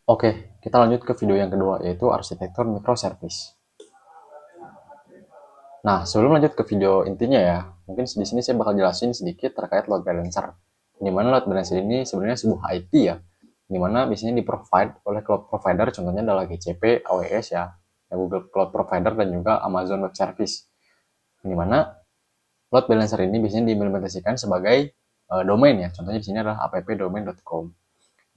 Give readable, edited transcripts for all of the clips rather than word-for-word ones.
Oke, kita lanjut ke video yang kedua, yaitu arsitektur microservice. Nah, sebelum lanjut ke video intinya ya, mungkin di sini saya bakal jelasin sedikit terkait load balancer. Di mana load balancer ini sebenarnya sebuah IT ya, di mana biasanya di-provide oleh cloud provider, contohnya adalah GCP, AWS ya Google Cloud Provider dan juga Amazon Web Service. Di mana load balancer ini biasanya diimplementasikan sebagai domain ya, contohnya di sini adalah appdomain.com.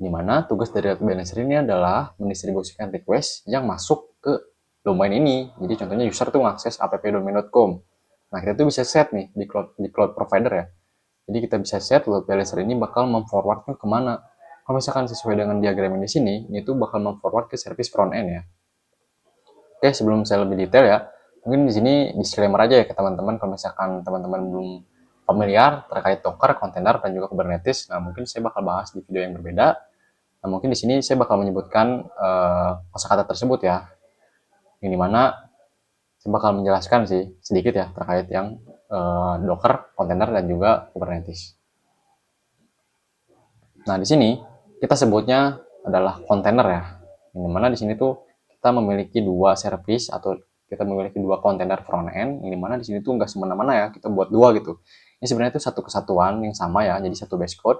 Di mana tugas dari load balancer ini adalah mendistribusikan request yang masuk ke domain ini. Jadi contohnya user tuh mengakses appdomain.com. Nah, kita tuh bisa set nih di cloud provider ya. Jadi kita bisa set load balancer ini bakal memforwardnya kemana. Kalau misalkan sesuai dengan diagram di sini, ini tuh bakal memforward ke service front end ya. Oke, sebelum saya lebih detail ya, mungkin di sini disclaimer aja ya ke teman-teman kalau misalkan teman-teman belum familiar terkait Docker, container, dan juga Kubernetes. Nah, mungkin saya bakal bahas di video yang berbeda. Nah, mungkin di sini saya bakal menyebutkan kosakata tersebut ya. Yang dimana saya bakal menjelaskan sih sedikit ya terkait yang Docker, container, dan juga Kubernetes. Nah, di sini kita sebutnya adalah container ya. Yang dimana di sini tuh kita memiliki dua service atau kita memiliki dua container front end. Yang dimana di sini tuh nggak semena-mena ya kita buat dua gitu. Ini sebenarnya itu satu kesatuan yang sama ya, jadi satu base code.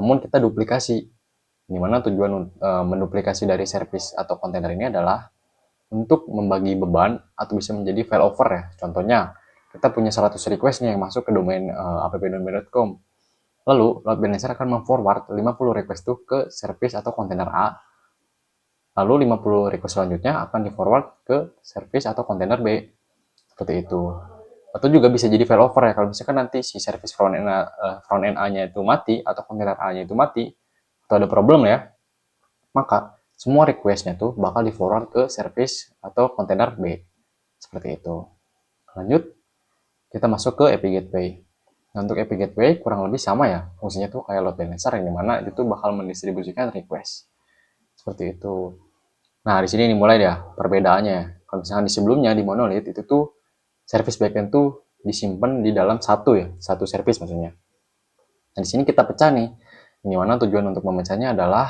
Namun kita duplikasi. Di mana tujuan menduplikasi dari service atau kontainer ini adalah untuk membagi beban atau bisa menjadi failover ya. Contohnya, kita punya 100 request nih yang masuk ke domain appdomain.com. Lalu, load balancer akan memforward 50 request tuh ke service atau kontainer A. Lalu 50 request selanjutnya akan di-forward ke service atau kontainer B. Seperti itu. Atau juga bisa jadi failover ya, kalau misalkan nanti si service front end A-nya itu mati atau kontainer A-nya itu mati, atau ada problem ya, maka semua request-nya tuh bakal di-forward ke service atau kontainer B. Seperti itu. Lanjut, kita masuk ke API Gateway. Nah, untuk API Gateway kurang lebih sama ya, fungsinya tuh kayak load balancer yang dimana itu tuh bakal mendistribusikan request. Seperti itu. Nah, di sini dimulai ya perbedaannya. Kalau misalkan di sebelumnya di monolith itu tuh service backend tuh disimpan di dalam satu ya, satu service maksudnya. Nah, di sini kita pecah nih. Ini mana tujuan untuk memecahnya adalah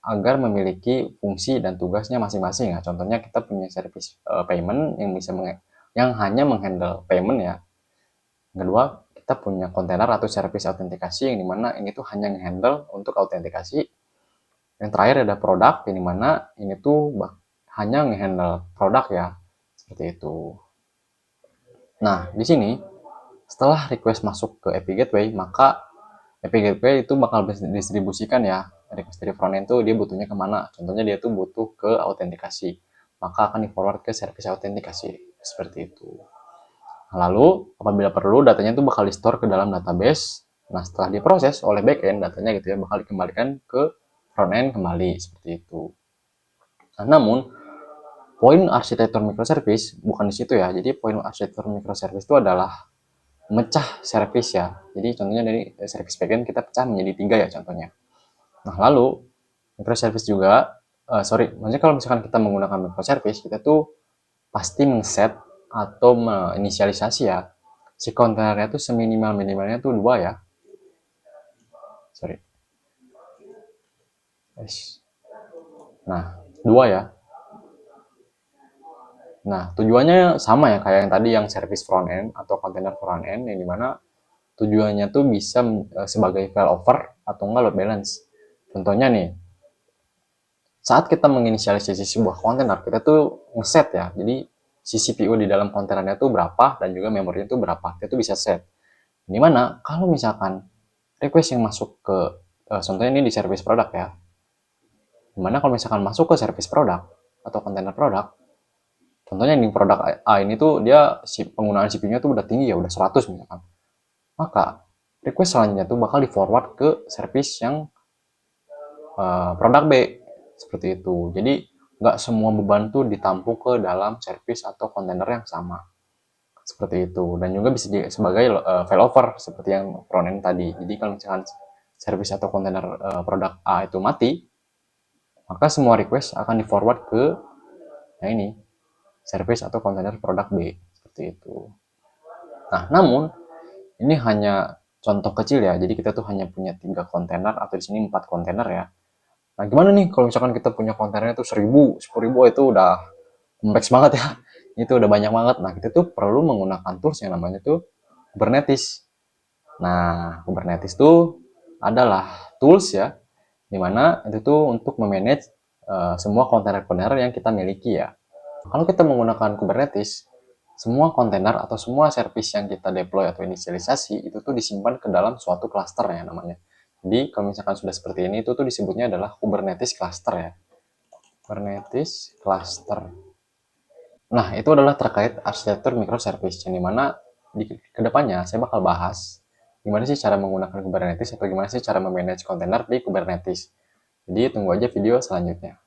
agar memiliki fungsi dan tugasnya masing-masing ya. Contohnya kita punya service payment yang bisa yang hanya menghandle payment ya. Yang kedua, kita punya kontainer atau service autentikasi yang dimana ini tuh hanya handle untuk autentikasi. Yang terakhir ada produk yang dimana ini tuh hanya handle produk ya. Seperti itu. Nah, di sini setelah request masuk ke API Gateway, maka API Gateway itu bakal distribusikan ya. Request dari frontend itu dia butuhnya kemana? Contohnya dia tuh butuh ke autentikasi. Maka akan di-forward ke service autentikasi. Seperti itu. Lalu, apabila perlu, datanya itu bakal di-store ke dalam database. Nah, setelah diproses oleh backend, datanya gitu ya, bakal dikembalikan ke frontend kembali. Seperti itu. Nah, namun, poin arsitektur microservice bukan di situ ya. Jadi, poin arsitektur microservice itu adalah mecah service ya. Jadi contohnya dari service backend kita pecah menjadi 3 ya contohnya. Nah, lalu microservice juga maksudnya kalau misalkan kita menggunakan microservice, kita tuh pasti men-set atau menginisialisasi ya si kontainernya tuh seminimal-minimalnya tuh 2 ya. Sorry. Nah, 2 ya. Nah, tujuannya sama ya kayak yang tadi yang service front end atau container front end yang dimana tujuannya tuh bisa sebagai failover atau enggak load balance. Contohnya nih, saat kita menginisialisasi sebuah kontainer, kita tuh ngeset ya. Jadi si CPU di dalam kontainernya tuh berapa dan juga memorinya tuh berapa. Kita tuh bisa set. Dimana kalau misalkan request yang masuk ke contohnya ini di service product ya. Dimana kalau misalkan masuk ke service product atau kontainer produk, contohnya di produk A ini tuh dia si penggunaan CPU-nya tuh udah tinggi ya, udah 100 misalkan. Maka request selanjutnya tuh bakal di forward ke service yang produk B seperti itu. Jadi nggak semua beban tuh ditampung ke dalam service atau kontainer yang sama seperti itu. Dan juga bisa sebagai failover seperti yang frontend tadi. Jadi kalau misalkan service atau kontainer produk A itu mati, maka semua request akan di forward ke ini service atau kontainer produk B seperti itu. Nah, namun ini hanya contoh kecil ya. Jadi kita tuh hanya punya 3 kontainer atau di sini 4 kontainer ya. Nah, gimana nih kalau misalkan kita punya kontainer itu 1000, 10.000 itu udah kompleks banget ya. Itu udah banyak banget. Nah, kita tuh perlu menggunakan tools yang namanya tuh Kubernetes. Nah, Kubernetes tuh adalah tools ya, dimana itu tuh untuk memanage semua kontainer-kontainer yang kita miliki ya. Kalau kita menggunakan Kubernetes, semua kontainer atau semua service yang kita deploy atau inisialisasi itu tuh disimpan ke dalam suatu cluster ya namanya. Jadi kalau misalkan sudah seperti ini, itu tuh disebutnya adalah Kubernetes cluster ya. Kubernetes cluster. Nah, itu adalah terkait arsitektur microservice, yang dimana di kedepannya saya bakal bahas gimana sih cara menggunakan Kubernetes atau gimana sih cara memanage kontainer di Kubernetes. Jadi tunggu aja video selanjutnya.